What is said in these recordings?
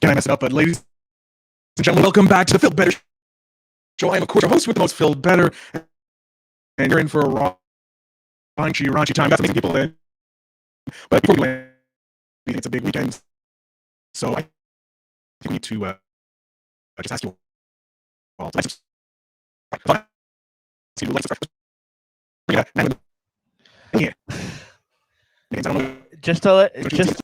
Can I mess it up? But ladies and gentlemen, welcome back to the Feel Better Show. I am, of course, your host with the most Feel Better, and you're in for a raunchy time. Got some amazing people in. But before we land, it's a big weekend, so I think we need to just ask you all to like yeah. Just to let, just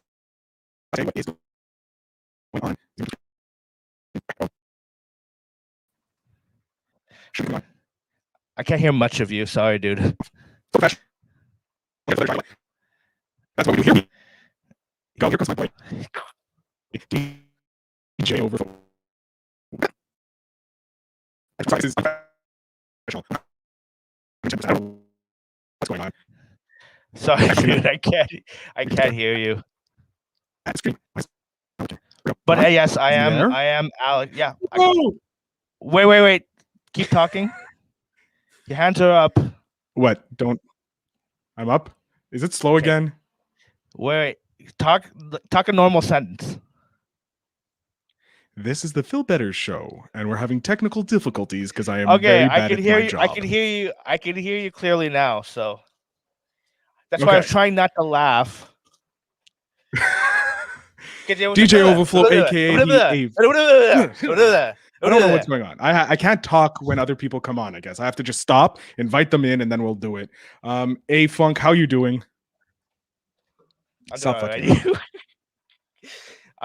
I can't hear much of you. Sorry, dude. That's what we do here. Go, here comes my boy. DJ Overflow. What's going on? Sorry, dude. I can't hear you. But yes, I am Alex. Yeah. Wait. Keep talking. Your hands are up. What? I'm up. Is it slow again? Wait. Talk a normal sentence. This is the Feel Better Show, and we're having technical difficulties because I am okay. very bad I can at hear my you. job. I can hear you clearly now. So that's why I was trying not to laugh. DJ Overflow, aka I don't know what's going on. I can't talk when other people come on. I guess I have to just stop, invite them in, and then we'll do it. A Funk, how you doing? I'm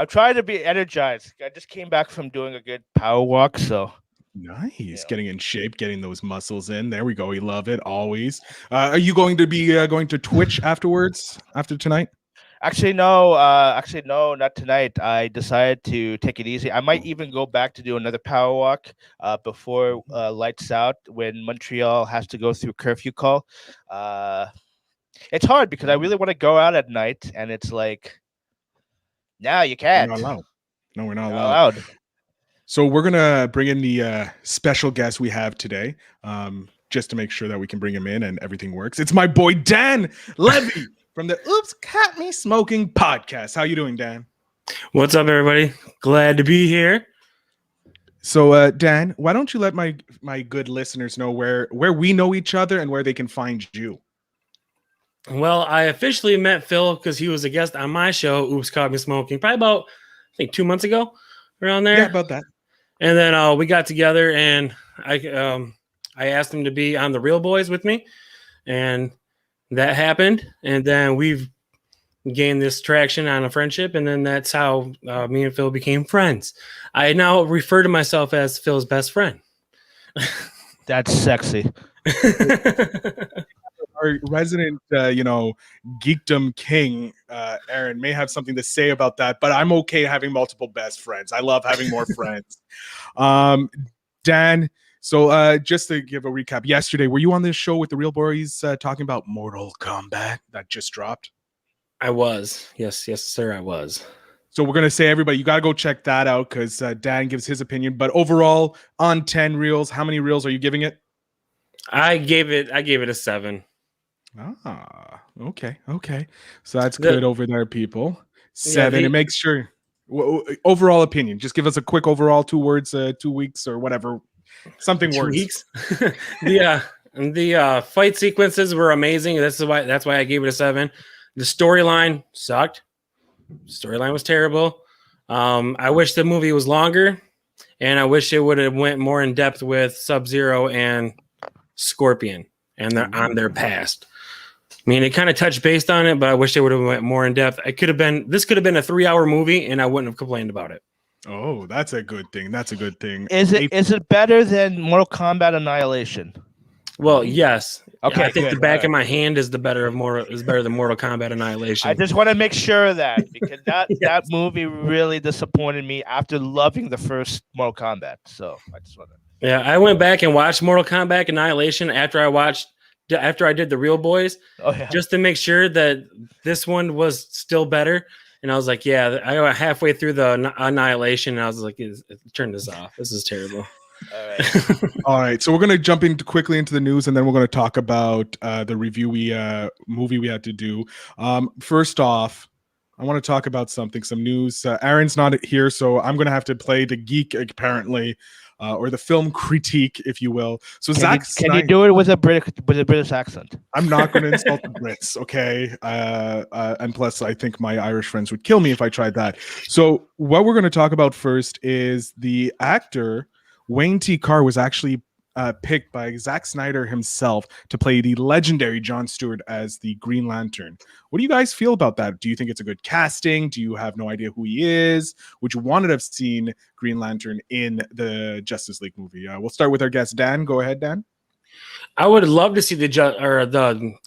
trying to be energized. I just came back from doing a good power walk, so nice. Yeah. Getting in shape, getting those muscles in. There we go. We love it always. Are you going to be going to Twitch afterwards? After tonight? Actually, no. No, not tonight. I decided to take it easy. I might even go back to do another power walk before lights out when Montreal has to go through curfew call. It's hard because I really want to go out at night, and it's like, no, you can't. We're not allowed. No, we're not allowed. So we're gonna bring in the special guest we have today, just to make sure that we can bring him in and everything works. It's my boy Dan Levy from the Oops Caught Me Smoking podcast. How you doing, Dan? What's up, everybody? Glad to be here. So, Dan, why don't you let my good listeners know where we know each other and where they can find you? Well, I officially met Phil because he was a guest on my show, Oops Caught Me Smoking, probably about, I think, 2 months ago, around there. Yeah, about that. And then we got together, and I asked him to be on The Real Boys with me, and that happened. And then we've gained this traction on a friendship, and then that's how me and Phil became friends. I now refer to myself as Phil's best friend. That's sexy. Our resident, geekdom king, Aaron, may have something to say about that, but I'm okay having multiple best friends. I love having more friends. Dan, so just to give a recap, yesterday, were you on this show with the Real Boys talking about Mortal Kombat that just dropped? I was. Yes, sir, I was. So we're going to say, everybody, you got to go check that out because Dan gives his opinion. But overall, on 10 reels, how many reels are you giving it? I gave it a 7. Ah, okay. So that's good over there, people. 7. Yeah, it makes sure. Overall opinion. Just give us a quick overall 2 words, 2 weeks or whatever. Something 2 words. Weeks. The fight sequences were amazing. That's why I gave it a 7. The storyline sucked. Storyline was terrible. I wish the movie was longer, and I wish it would have went more in depth with Sub-Zero and Scorpion and on their past. I mean, it kind of touched based on it, but I wish they would have went more in depth. This could have been a 3-hour movie, and I wouldn't have complained about it. Oh, that's a good thing. Is it better than Mortal Kombat Annihilation? Well, yes. Okay, I think the back of my hand is better than Mortal Kombat Annihilation. I just want to make sure of that because that movie really disappointed me after loving the first Mortal Kombat. So I just want to. Yeah, I went back and watched Mortal Kombat Annihilation after I did The Real Boys, just to make sure that this one was still better. And I was like, yeah, I got halfway through the Annihilation, and I was like, turn this off. This is terrible. All right. So we're going to jump quickly into the news, and then we're going to talk about the review movie we had to do. First off, I want to talk about something, some news. Aaron's not here, so I'm going to have to play the geek, apparently, or the film critique, if you will. So Can you do it with a British accent? I'm not going to insult the Brits, okay? And plus, I think my Irish friends would kill me if I tried that. So what we're going to talk about first is the actor Wayne T. Carr was actually picked by Zack Snyder himself to play the legendary Jon Stewart as the Green Lantern. What do you guys feel about that? Do you think it's a good casting? Do you have no idea who he is? Would you want to have seen Green Lantern in the Justice League movie? We'll start with our guest, Dan. Go ahead, Dan. I would love to see the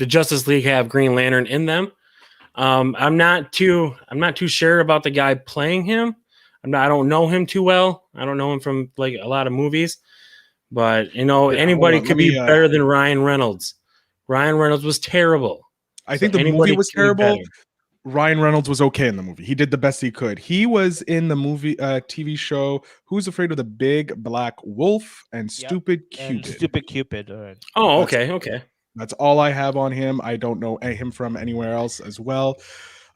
Justice League have Green Lantern in them. I'm not too sure about the guy playing him. I don't know him too well. I don't know him from like a lot of movies. But, anybody could be better than Ryan Reynolds. Ryan Reynolds was terrible. I think the movie was terrible. Ryan Reynolds was okay in the movie. He did the best he could. He was in the movie TV show Who's Afraid of the Big Black Wolf and Stupid Cupid. And Stupid Cupid. All right. Oh, okay. That's all I have on him. I don't know him from anywhere else as well.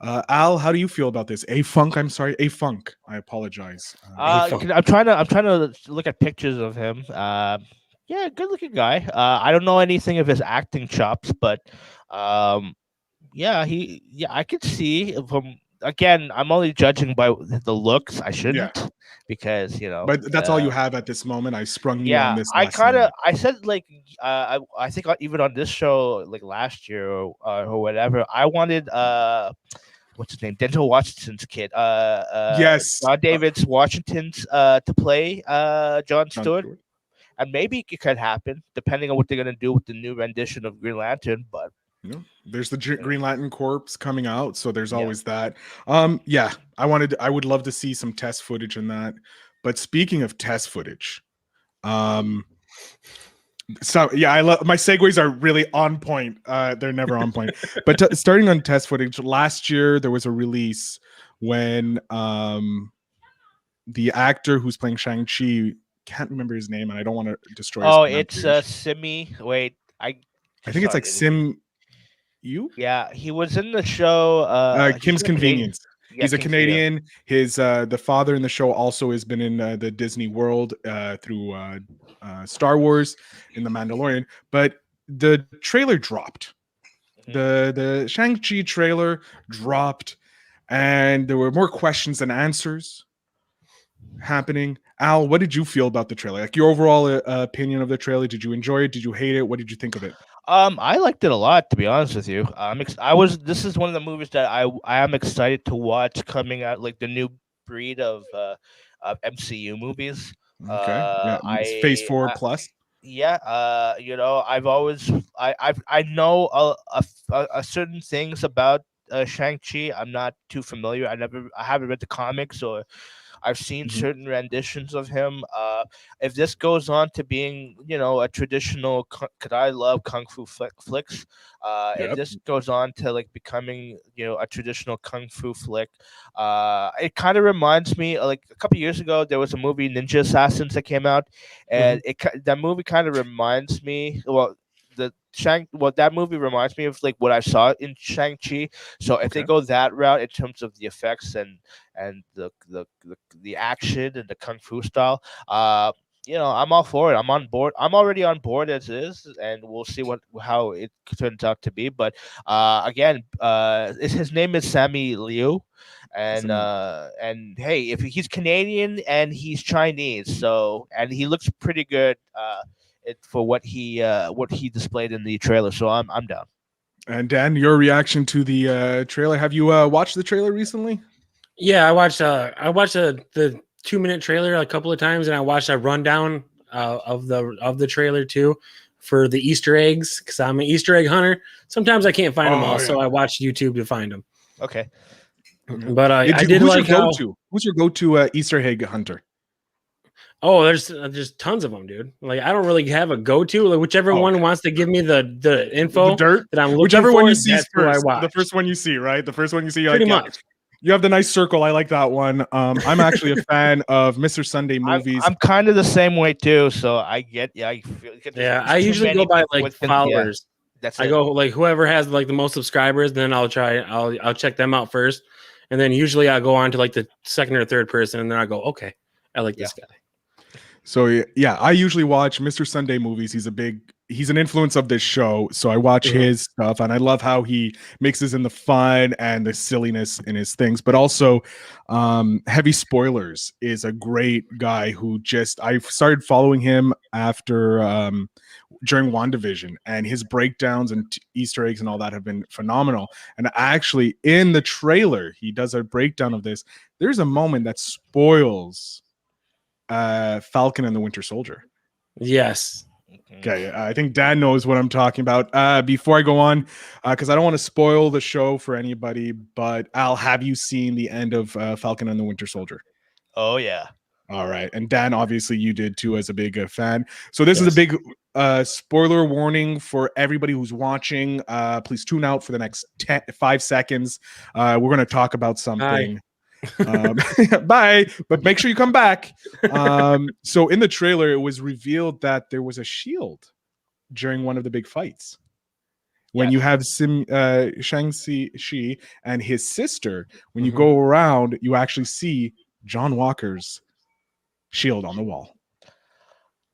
Al, how do you feel about this? A-Funk, I'm sorry. A-Funk. I apologize. I'm trying to look at pictures of him. Yeah, good looking guy. I don't know anything of his acting chops, but I could see from, again, I'm only judging by the looks. I shouldn't because But that's all you have at this moment. I sprung you on this. I said like I think even on this show like last year or whatever, I wanted what's his name? Denzel Washington's kid. Yes. John David Washington's to play Jon Stewart. And maybe it could happen depending on what they're gonna do with the new rendition of Green Lantern. But there's the Green Lantern Corps coming out, so there's always that. I would love to see some test footage in that. But speaking of test footage, so I love my segues are really on point. They're never on point. But starting on test footage, last year there was a release when the actor who's playing Shang-Chi, can't remember his name, and I don't want to destroy his pronunciation. It's Simi. Wait, I think it's like Sim. You? Yeah, he was in the show Kim's Convenience. He's a Canadian. His the father in the show also has been in the Disney World through Star Wars in The Mandalorian. But the trailer dropped. The Shang-Chi trailer dropped, and there were more questions than answers happening. Al, what did you feel about the trailer? Like your overall opinion of the trailer? Did you enjoy it? Did you hate it? What did you think of it? I liked it a lot, to be honest with you. This is one of the movies that I am excited to watch coming out, like the new breed of MCU movies. Okay, Phase 4 plus. Yeah, I've always I know a certain things about Shang-Chi. I'm not too familiar. I haven't read the comics, or I've seen certain renditions of him. If this goes on to being, a traditional, because I love kung fu flicks. If this goes on to like becoming, a traditional kung fu flick, it kind of reminds me, like a couple years ago, there was a movie Ninja Assassins that came out, and that movie kind of reminds me. Well, that movie reminds me of like what I saw in Shang-Chi. So if they go that route in terms of the effects and the action and the kung fu style, I'm all for it. I'm on board. I'm already on board as is, and we'll see how it turns out to be. But again, his name is Sammy Liu, and hey, if he's Canadian and he's Chinese, and he looks pretty good. For what he displayed in the trailer, so I'm down. And Dan, your reaction to the trailer? Have you watched the trailer recently? Yeah, I watched the 2-minute trailer a couple of times, and I watched a rundown of the trailer too for the Easter eggs, because I'm an Easter egg hunter. Sometimes I can't find them all, so I watch YouTube to find them. Okay, but I did like who's your go-to Easter egg hunter? Oh, there's tons of them, dude. Like I don't really have a go-to. Like whichever one wants to give me the info, the dirt that I'm looking whichever for, one you see first. I watch. The first one you see, right? The first one you see, pretty much. You have the nice circle. I like that one. I'm actually a fan of Mr. Sunday movies. I'm kind of the same way too. So I get I feel. I usually go by like followers. That's I go like whoever has like the most subscribers. Then I'll check them out first. and then usually I go on to like the second or third person, and then I go, okay, I like this guy. So yeah, I usually watch Mr. Sunday movies. He's an influence of this show. So I watch his stuff, and I love how he mixes in the fun and the silliness in his things. But also, Heavy Spoilers is a great guy who I started following him after during WandaVision, and his breakdowns and Easter eggs and all that have been phenomenal. And actually, in the trailer, he does a breakdown of this. There's a moment that spoils Falcon and the Winter Soldier. Yes. Okay, I think Dan knows what I'm talking about. Before I go on, because I don't want to spoil the show for anybody, but Al, have you seen the end of Falcon and the Winter Soldier? Oh yeah. All right, and Dan, obviously you did too, as a big fan. So this is a big spoiler warning for everybody who's watching. Please tune out for the next 5 seconds. We're going to talk about something. Bye, but make sure you come back. So in the trailer, it was revealed that there was a shield during one of the big fights. When you have Shang-Chi and his sister, when you go around, you actually see John Walker's shield on the wall.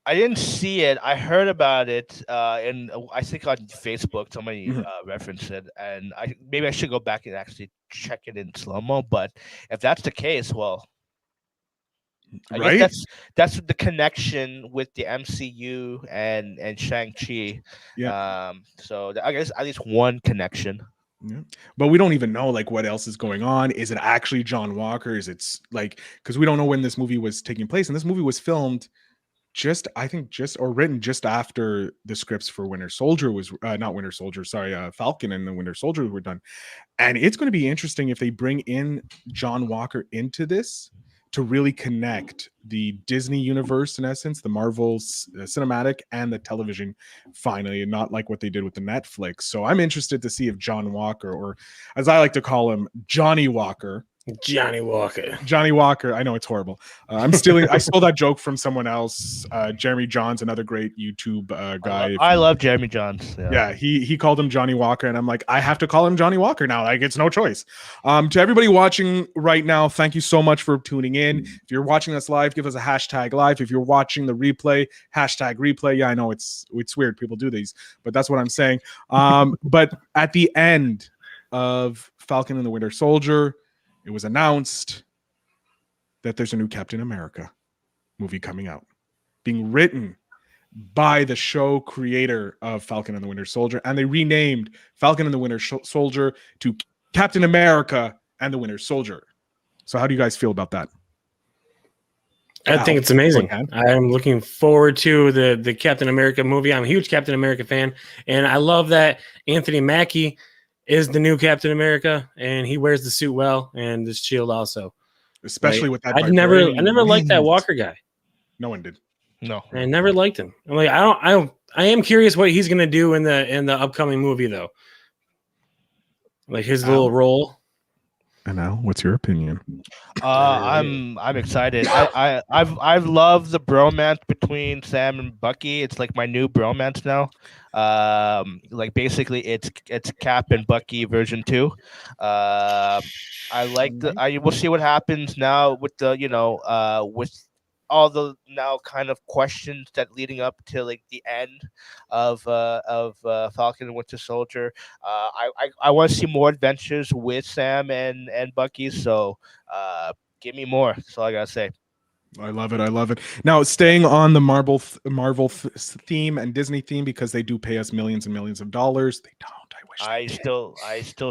I didn't see it. I heard about it, and I think on Facebook somebody referenced it, and maybe I should go back and actually check it in slow-mo. But if that's the case, well, I guess that's the connection with the MCU and Shang-Chi. Yeah. So I guess at least one connection. Yeah. But we don't even know like what else is going on. Is it actually John Walker? Is it like, because we don't know when this movie was taking place, and this movie was filmed written just after the scripts for Winter Soldier was Falcon and the Winter Soldier were done. And it's going to be interesting if they bring in John Walker into this to really connect the Disney universe, in essence, the Marvel cinematic and the television, finally, and not like what they did with the Netflix. So I'm interested to see if John Walker, or as I like to call him, Johnny Walker. Johnny Walker. I know it's horrible. I stole that joke from someone else. Jeremy Johns, another great YouTube guy. I love Jeremy Johns. Yeah, he called him Johnny Walker, and I'm like, I have to call him Johnny Walker now. Like, it's no choice. To everybody watching right now, thank you so much for tuning in. If you're watching us live, give us a hashtag live. If you're watching the replay, hashtag replay. Yeah, I know it's weird. People do these, but that's what I'm saying. But at the end of Falcon and the Winter Soldier, it was announced that there's a new Captain America movie coming out, being written by the show creator of Falcon and the Winter Soldier. And they renamed Falcon and the Winter Soldier to Captain America and the Winter Soldier. So how do you guys feel about that? I think it's amazing. I'm looking forward to the Captain America movie. I'm a huge Captain America fan. And I love that Anthony Mackie is the new Captain America, and he wears the suit well, and the shield also. Especially with that. I never liked that Walker guy. No one did. No, I never liked him. I'm like, I am curious what he's gonna do in the upcoming movie though. Like his little role. And Al, what's your opinion? I'm excited. I've loved the bromance between Sam and Bucky. It's like my new bromance now. Like basically it's Cap and Bucky version 2. I like we'll see what happens now with the with all the now kind of questions that leading up to like the end of Falcon and Winter Soldier. I want to see more adventures with Sam and Bucky. So give me more. That's all I gotta say. I love it. Now, staying on the Marvel theme and Disney theme, because they do pay us millions and millions of dollars. They don't. I still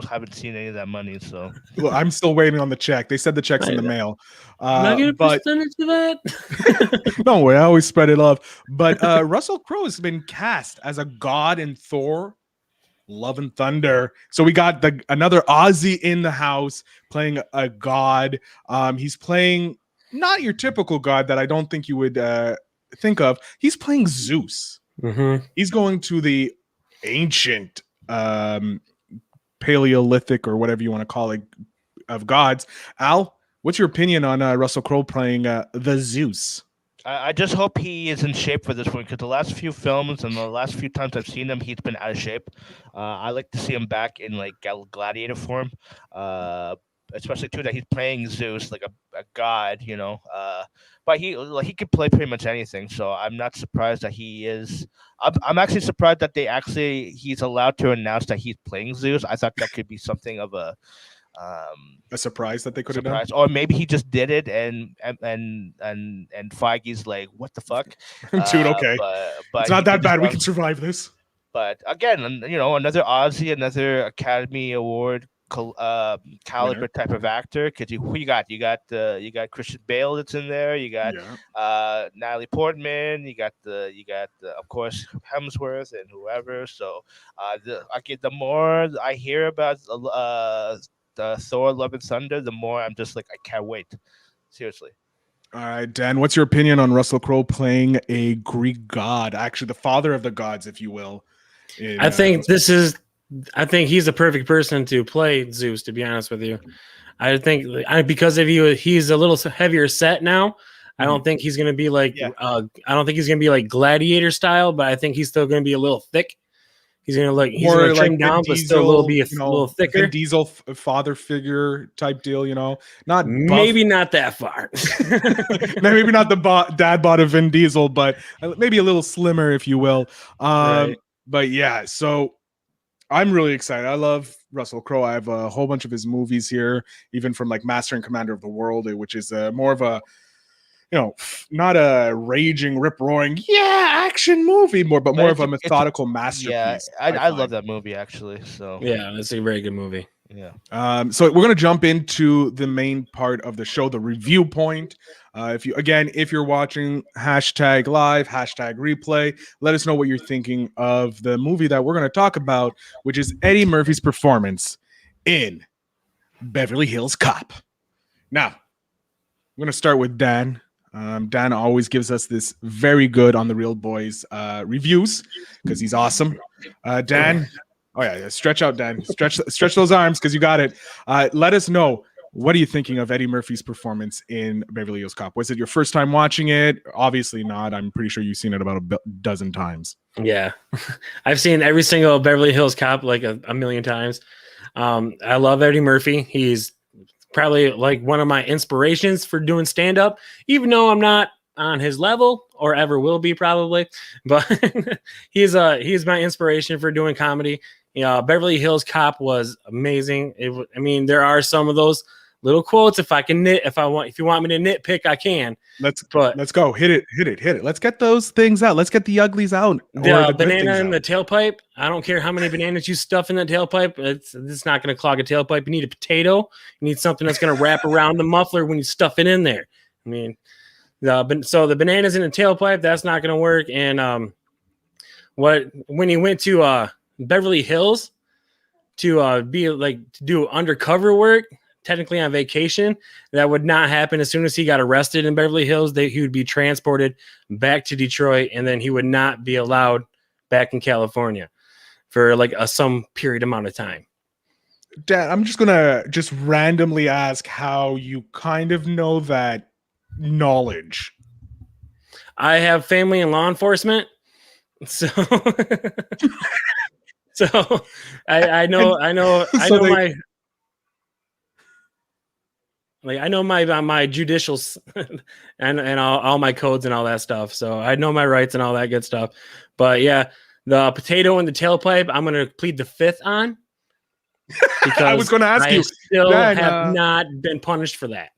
haven't seen any of that money. So well, I'm still waiting on the check. They said the check's in the mail. Not get a percentage of that. No way. I always spread it love. But Russell Crowe has been cast as a god in Thor: Love and Thunder. So we got another Aussie in the house playing a god. He's playing not your typical god that I don't think you would think of. He's playing Zeus. Mm-hmm. He's going to the ancient Paleolithic, or whatever you want to call it, of gods. Al, what's your opinion on Russell Crowe playing the Zeus? I just hope he is in shape for this one, because the last few films and the last few times I've seen him, he's been out of shape. I like to see him back in like gladiator form. especially too that he's playing Zeus like a god, you know. But he could play pretty much anything, so I'm not surprised that he is. I'm actually surprised that he's allowed to announce that he's playing Zeus. I thought that could be something of a surprise that they could have done. surprise, or maybe he just did it, and Feige's like, what the fuck, Dude, okay, but it's not he that could bad. We just can survive this. but again, you know, another Aussie, another Academy Award caliber Winner. type of actor. Because who you got? You got Christian Bale that's in there. You got Yeah. Natalie Portman. You got of course Hemsworth and whoever. So the more I hear about the Thor: Love and Thunder, the more I'm just like I can't wait. Seriously. All right, Dan, what's your opinion on Russell Crowe playing a Greek god, actually the father of the gods, if you will? I think he's the perfect person to play Zeus, to be honest with you. I think because of he's a little heavier set now. I don't think he's going to be like I don't think he's going to be like Gladiator style, but I think he's still going to be a little thick. He's going to he's going to trim down, but still a little thicker. Vin Diesel father figure type deal, you know, not maybe not that far. Maybe not the dad bod of Vin Diesel, but maybe a little slimmer, if you will. Right. But yeah, so I'm really excited. I love Russell Crowe. I have a whole bunch of his movies here, even from like Master and Commander of the World, which is more of a, you know, not a raging, rip roaring, action movie, but more of a methodical masterpiece. Yeah, I love that movie actually. So yeah, it's a very good movie. Yeah. So we're gonna jump into the main part of the show, the review point. If you're watching, hashtag live, hashtag replay, let us know what you're thinking of the movie that we're gonna talk about, which is Eddie Murphy's performance in Beverly Hills Cop. Now, I'm gonna start with Dan. Dan always gives us this very good on the Real Boys reviews because he's awesome. Dan, oh yeah, stretch out, Dan. Stretch those arms because you got it. Let us know, what are you thinking of Eddie Murphy's performance in Beverly Hills Cop? Was it your first time watching it? Obviously not. I'm pretty sure you've seen it about a dozen times. Yeah, I've seen every single Beverly Hills Cop like a million times. I love Eddie Murphy. He's probably like one of my inspirations for doing stand-up, even though I'm not on his level or ever will be probably, but he's my inspiration for doing comedy. You know, Beverly Hills Cop was amazing. I mean, there are some of those little quotes. If you want me to nitpick, I can. Let's go. Hit it. Let's get those things out. Let's get the uglies out. The banana in the tailpipe. I don't care how many bananas you stuff in that tailpipe. It's not going to clog a tailpipe. You need a potato. You need something that's going to wrap around the muffler when you stuff it in there. I mean, so the bananas in the tailpipe, that's not going to work. And when he went to Beverly Hills to do undercover work, technically on vacation, that would not happen. As soon as he got arrested in Beverly Hills, he would be transported back to Detroit, and then he would not be allowed back in California for like some period amount of time. Dad, I'm just gonna randomly ask how you kind of know that knowledge. I have family in law enforcement, so so I know my judicials and all my codes and all that stuff. So I know my rights and all that good stuff. But yeah, the potato in the tailpipe, I'm going to plead the fifth on. Because I was going to ask you. Still have not been punished for that.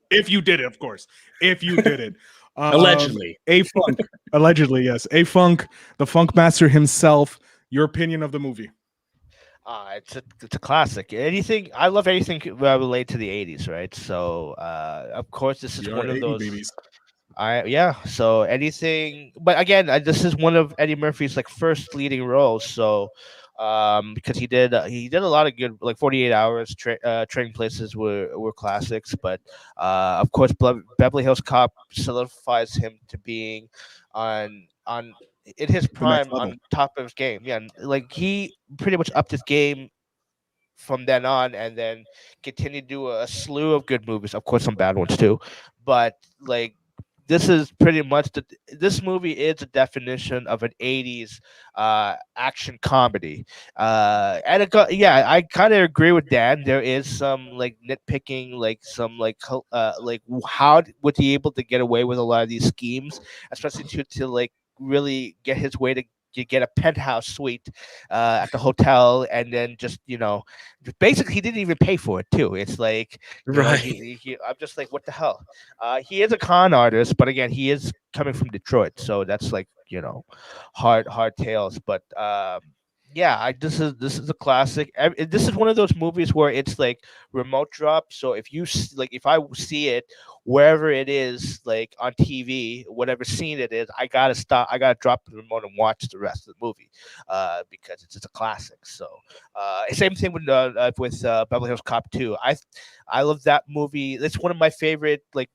If you did it, of course. If you did it. Allegedly. A-Funk. Allegedly, yes. A-Funk, the Funk Master himself. Your opinion of the movie? It's a classic. I love anything related to the 80s, right? So of course this is one of those babies. So anything, but again, this is one of Eddie Murphy's like first leading roles. So because he did a lot of good, like 48 Hours, Trading Places were classics, but of course Beverly Hills Cop solidifies him to being on in his prime, on top of his game. Yeah, like he pretty much upped his game from then on, and then continued to do a slew of good movies. Of course, some bad ones too, but like this is pretty much this movie is a definition of an 80s action comedy. And yeah, I kind of agree with Dan. There is some like nitpicking, like some like how was he able to get away with a lot of these schemes, especially to like really get his way to get a penthouse suite at the hotel, and then just basically he didn't even pay for it too. It's like Right. I'm just like, what the hell? He is a con artist, but again, he is coming from Detroit, so that's like hard tales. But yeah, this is a classic. This is one of those movies where it's like remote drop. So if like if I see it wherever it is, like on TV, whatever scene it is, I gotta stop. I gotta drop the remote and watch the rest of the movie, because it's just a classic. So same thing with Beverly Hills Cop 2. I love that movie. It's one of my favorite one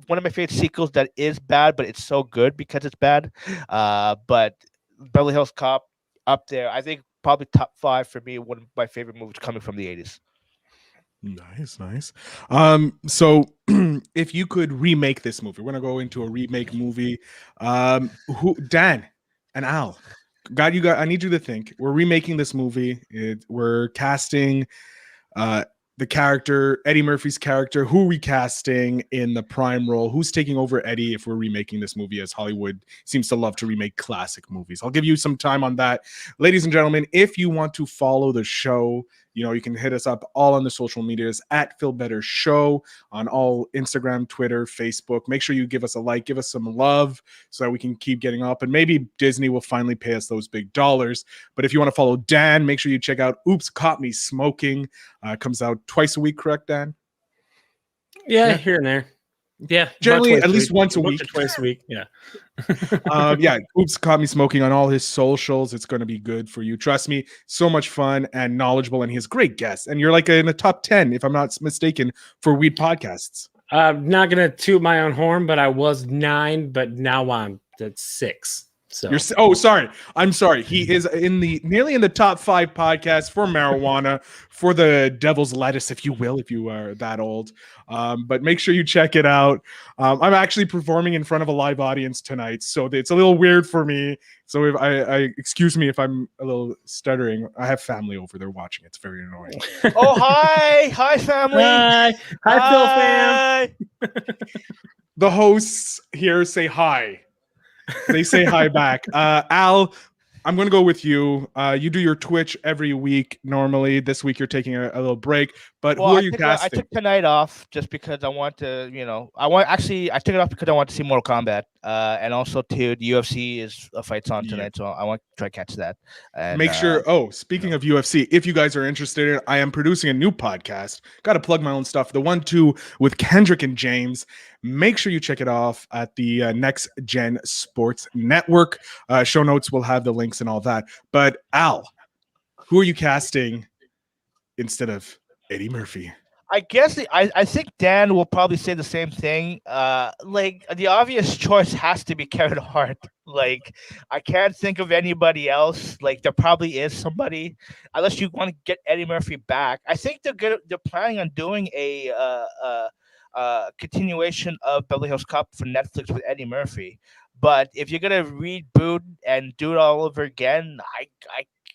of my favorite sequels that is bad, but it's so good because it's bad. But Beverly Hills Cop up there, I think probably top 5 for me. One of my favorite movies coming from the 80s. Nice. So if you could remake this movie, we're gonna go into a remake movie. Dan and Al, I need you to think. We're remaking this movie. We're casting the character, Eddie Murphy's character. Who are we casting in the prime role? Who's taking over Eddie if we're remaking this movie, as Hollywood seems to love to remake classic movies? I'll give you some time on that. Ladies and gentlemen, if you want to follow the show, you can hit us up all on the social medias at Feel Better Show on all Instagram, Twitter, Facebook. Make sure you give us a like, give us some love so that we can keep getting up. And maybe Disney will finally pay us those big dollars. But if you want to follow Dan, make sure you check out Oops, Caught Me Smoking. Comes out twice a week, correct, Dan? Yeah, here and there. Yeah, generally at least once a week. Twice a week. Yeah. Yeah, Oops, Caught Me Smoking on all his socials. It's going to be good for you. Trust me, so much fun and knowledgeable, and he has great guests. And you're like in the top 10, if I'm not mistaken, for weed podcasts. I'm not going to toot my own horn, but I was 9, but now I'm at 6. So sorry. I'm sorry. He is nearly in the top 5 podcasts for marijuana, for the devil's lettuce, if you will, if you are that old. But make sure you check it out. I'm actually performing in front of a live audience tonight, so it's a little weird for me. So if I excuse me if I'm a little stuttering. I have family over there watching. It's very annoying. Oh, hi family. Hi, Phil fam. The hosts here say hi. They say hi back. Al, I'm going to go with you. You do your Twitch every week. Normally, this week you're taking a little break. But who are you casting? I took tonight off just because I want to, I took it off because I want to see Mortal Kombat. And also, too, the UFC fights on tonight, so I want to try to catch that. And, make sure. Speaking of UFC, if you guys are interested in it, I am producing a new podcast. Got to plug my own stuff. The 1-2 with Kendrick and James. Make sure you check it off at the Next Gen Sports Network. Show notes will have the links and all that. But Al, who are you casting instead of Eddie Murphy? I guess I think Dan will probably say the same thing. Like the obvious choice has to be Kevin Hart. Like I can't think of anybody else. Like there probably is somebody, unless you want to get Eddie Murphy back. I think they're planning on doing a continuation of Beverly Hills Cop for Netflix with Eddie Murphy. But if you're gonna reboot and do it all over again, I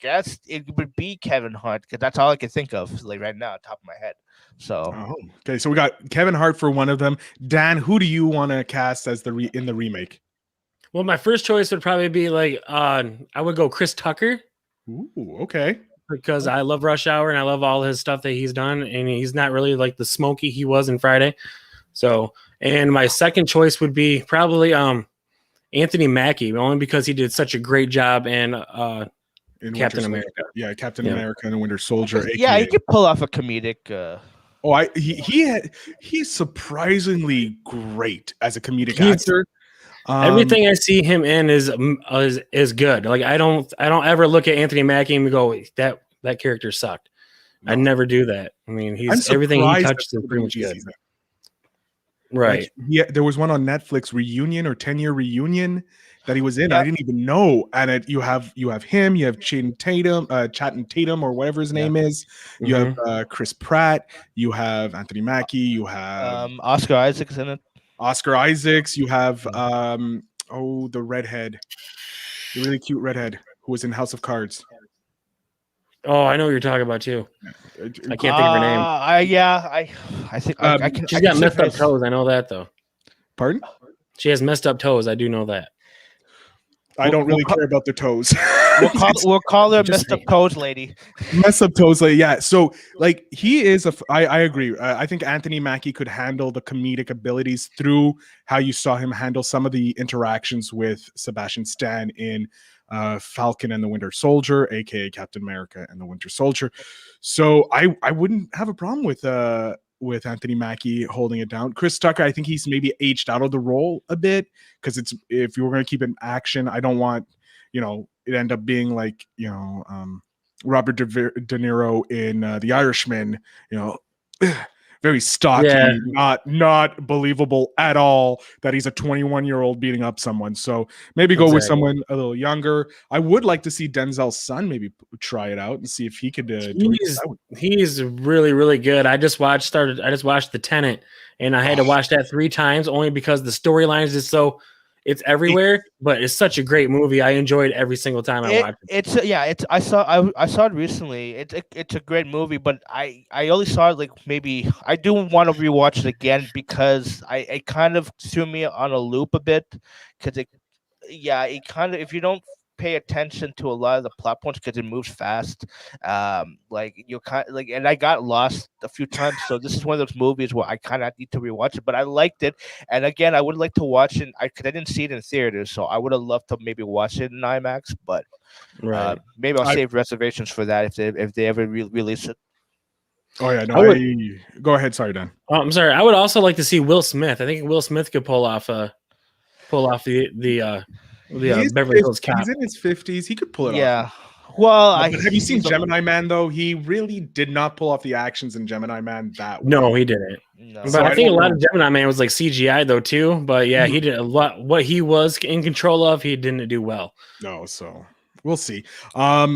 guess it would be Kevin Hart, because that's all I can think of like right now, top of my head. So okay, so we got Kevin Hart for one of them. Dan, who do you want to cast as in the remake? Well, my first choice would probably be like I would go Chris Tucker. Ooh, okay. Because I love Rush Hour and I love all his stuff that he's done, and he's not really like the Smokey he was in Friday. So, and my second choice would be probably Anthony Mackie, only because he did such a great job in Captain America. Yeah, Captain America and the Winter Soldier. Yeah, he could pull off a comedic. He's surprisingly great as a comedic actor. Everything I see him in is good. Like I don't ever look at Anthony Mackie and go, that character sucked. No. I never do that. I mean, everything he touches is pretty much good. Right. Like, there was one on Netflix, Reunion or 10-year Reunion, that he was in. I didn't even know. And you have him, you have Channing Tatum, or whatever his name is. You have Chris Pratt, you have Anthony Mackie, you have Oscar Isaac's in it. Oscar Isaacs. You have the redhead, the really cute redhead who was in House of Cards. Oh, I know what you're talking about too. I can't think of her name. I think I can. She's I got can messed up sympathize. toes. I know that though. Pardon? She has messed up toes. I do know that. I don't really care about their toes. We'll call her Just Mr. saying. Toes Lady. Mess up toes, like, yeah. So like he is I agree. I think Anthony Mackie could handle the comedic abilities through how you saw him handle some of the interactions with Sebastian Stan in Falcon and the Winter Soldier, aka Captain America and the Winter Soldier. So I wouldn't have a problem with Anthony Mackie holding it down. Chris Tucker, I think he's maybe aged out of the role a bit, because it's, if you were going to keep it in action, I don't want, it end up being like, Robert De Niro in The Irishman, very stocky, Yeah. not believable at all that he's a 21-year-old beating up someone. So maybe go with Exactly. someone a little younger. I would like to see Denzel's son maybe try it out and see if he could do it. He's really, really good. I just watched The Tenant, and I had to watch that 3 times only because the storylines is so, it's everywhere, but it's such a great movie. I enjoyed every single time I watched it. I saw it recently. It's a great movie, but I only saw it like maybe. I do want to rewatch it again because it kind of threw me on a loop a bit, because it kind of, if you don't pay attention to a lot of the plot points because it moves fast, like you kind of, like, and I got lost a few times. So this is one of those movies where I kind of need to rewatch it, but I liked it. And again, I would like to watch it. Because I didn't see it in theaters, so I would have loved to maybe watch it in IMAX. But Right. maybe I'll save reservations for that if they ever release it. Oh yeah, no. Go ahead. Sorry, Dan. Oh, I'm sorry. I would also like to see Will Smith. I think Will Smith could pull off the Beverly Hills Cop. He's in his 50s. He could pull it off. Yeah. Well, But have you seen Gemini Man though? He really did not pull off the actions in Gemini Man that well. No, he didn't. No. But So I I think a don't lot know. of Gemini Man was like CGI though too. But yeah, he did a lot. What he was in control of, he didn't do well. No, so we'll see. All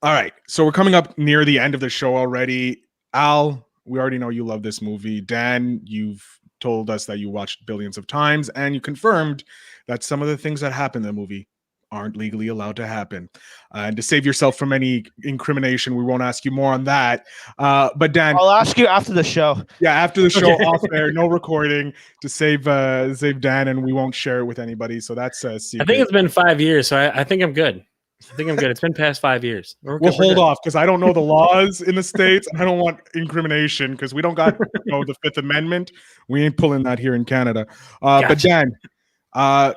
right. So we're coming up near the end of the show already. Al, we already know you love this movie. Dan, you've told us that you watched billions of times, and you confirmed that some of the things that happen in the movie aren't legally allowed to happen. And to save yourself from any incrimination, we won't ask you more on that. But Dan, I'll ask you after the show. yeah, after the show, off air, no recording, to save Dan, and we won't share it with anybody. So that's a secret. I think it's been 5 years, so I think I'm good. I think I'm good. It's been past 5 years. We'll hold off because I don't know the laws in the States, and I don't want incrimination because we don't got the Fifth Amendment. We ain't pulling that here in Canada. But Dan,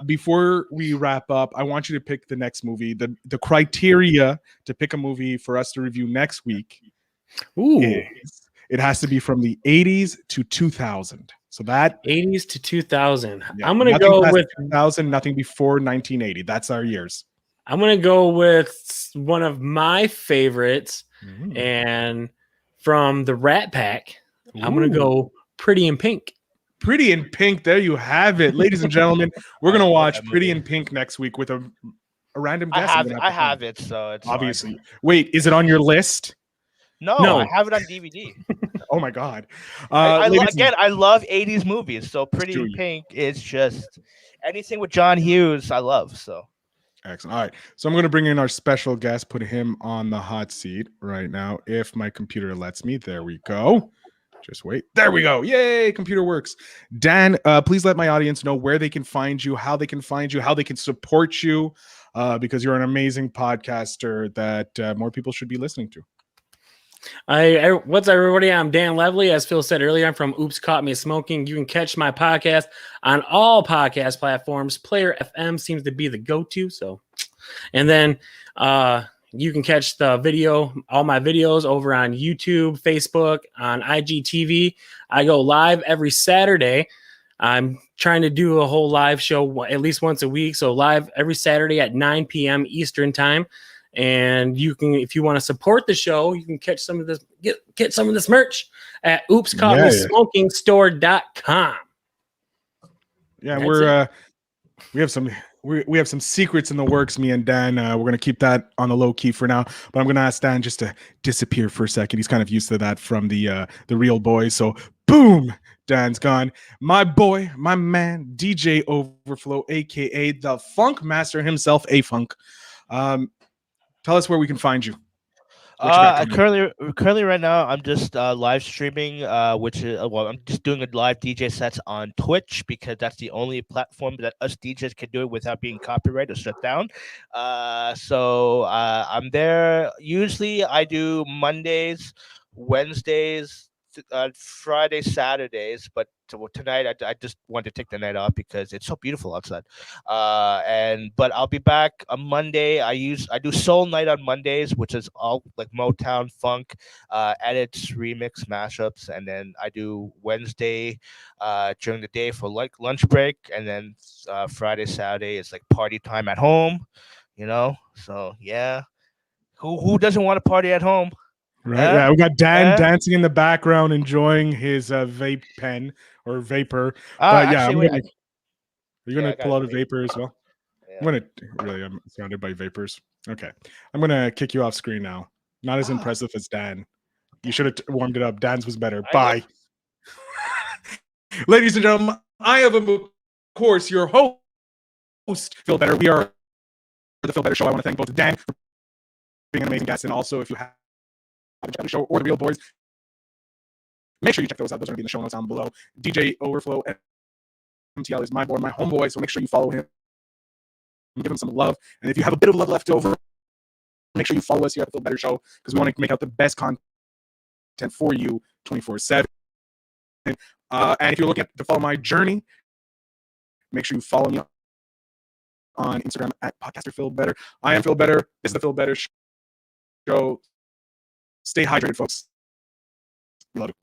before we wrap up, I want you to pick the next movie. The criteria to pick a movie for us to review next week is it has to be from the 80s to 2000. So that 80s to 2000. Yeah, I'm gonna go with 2000, nothing before 1980. That's our years. I'm gonna go with one of my favorites, and from the Rat Pack, I'm gonna go Pretty in Pink. Pretty in Pink. There you have it, ladies and gentlemen. We're gonna watch Pretty in Pink next week with a random guest. I have it, so it's obviously. fine. Wait, is it on your list? No, No. I have it on DVD. Oh my god! I ladies love 80s movies, so Pretty in Pink is just anything with John Hughes. I love so. Excellent. All right, so I'm going to bring in our special guest, put him on the hot seat right now, if my computer lets me. There we go. Just wait. There we go. Yay, computer works. Dan, please let my audience know where they can find you, how they can find you, how they can support you, because you're an amazing podcaster that more people should be listening to. What's up, everybody? I'm Dan Levely. As Phil said earlier, I'm from Oops Caught Me Smoking. You can catch my podcast on all podcast platforms. Player FM seems to be the go-to. So, and then you can catch the video, all my videos over on YouTube, Facebook, on IGTV. I go live every Saturday. I'm trying to do a whole live show at least once a week. So live every Saturday at 9 p.m. Eastern time. And you can, if you want to support the show, you can catch some of this, get some of this merch at oopscaughtmesmokingstore.com. Yeah, That's we have some secrets in the works, me and Dan. We're gonna keep that on the low key for now, but I'm gonna ask Dan just to disappear for a second. He's kind of used to that from the Real Boys. So boom, Dan's gone. My boy, my man, DJ Overflow, aka the Funk Master himself, A Funk. Tell us where we can find you. What you got I coming? currently right now I'm just live streaming, which is I'm just doing a live DJ sets on Twitch because that's the only platform that us DJs can do it without being copyrighted or shut down. So I'm there. Usually I do Mondays, Wednesdays, Friday, Saturdays, but tonight I just want to take the night off because it's so beautiful outside. But I'll be back on Monday. I do Soul Night on Mondays, which is all like Motown funk, edits, remix, mashups, and then I do Wednesday during the day for like lunch break, and then Friday, Saturday is like party time at home. So yeah, who doesn't want to party at home? Right. Yeah, we got Dan Eh? dancing in the background, enjoying his vape pen or vapor. But yeah, Actually, I'm wait. gonna. Are you Yeah, gonna I got pull out a it. vapor as well? I'm Yeah. gonna really. I'm surrounded by vapors. Okay, I'm gonna kick you off screen now. Not as Ah, impressive as Dan. You should have warmed it up. Dan's was better. I know. Bye, ladies and gentlemen. I am, of course, your host, Phil Better. We are the Phil Better Show. I want to thank both Dan for being an amazing guest, and also if you have the show or the Real Boys, make sure you check those out. Those are gonna be in the show notes down below. DJ Overflow MTL is my boy, my homeboy. So make sure you follow him, give him some love, and if you have a bit of love left over, make sure you follow us here at the Phil Better Show because we want to make out the best content for you 24/7. And if you're looking to follow my journey, make sure you follow me on Instagram at Podcaster Phil Better. I am Phil Better. This is the Phil Better Show. Stay hydrated, folks. We love you.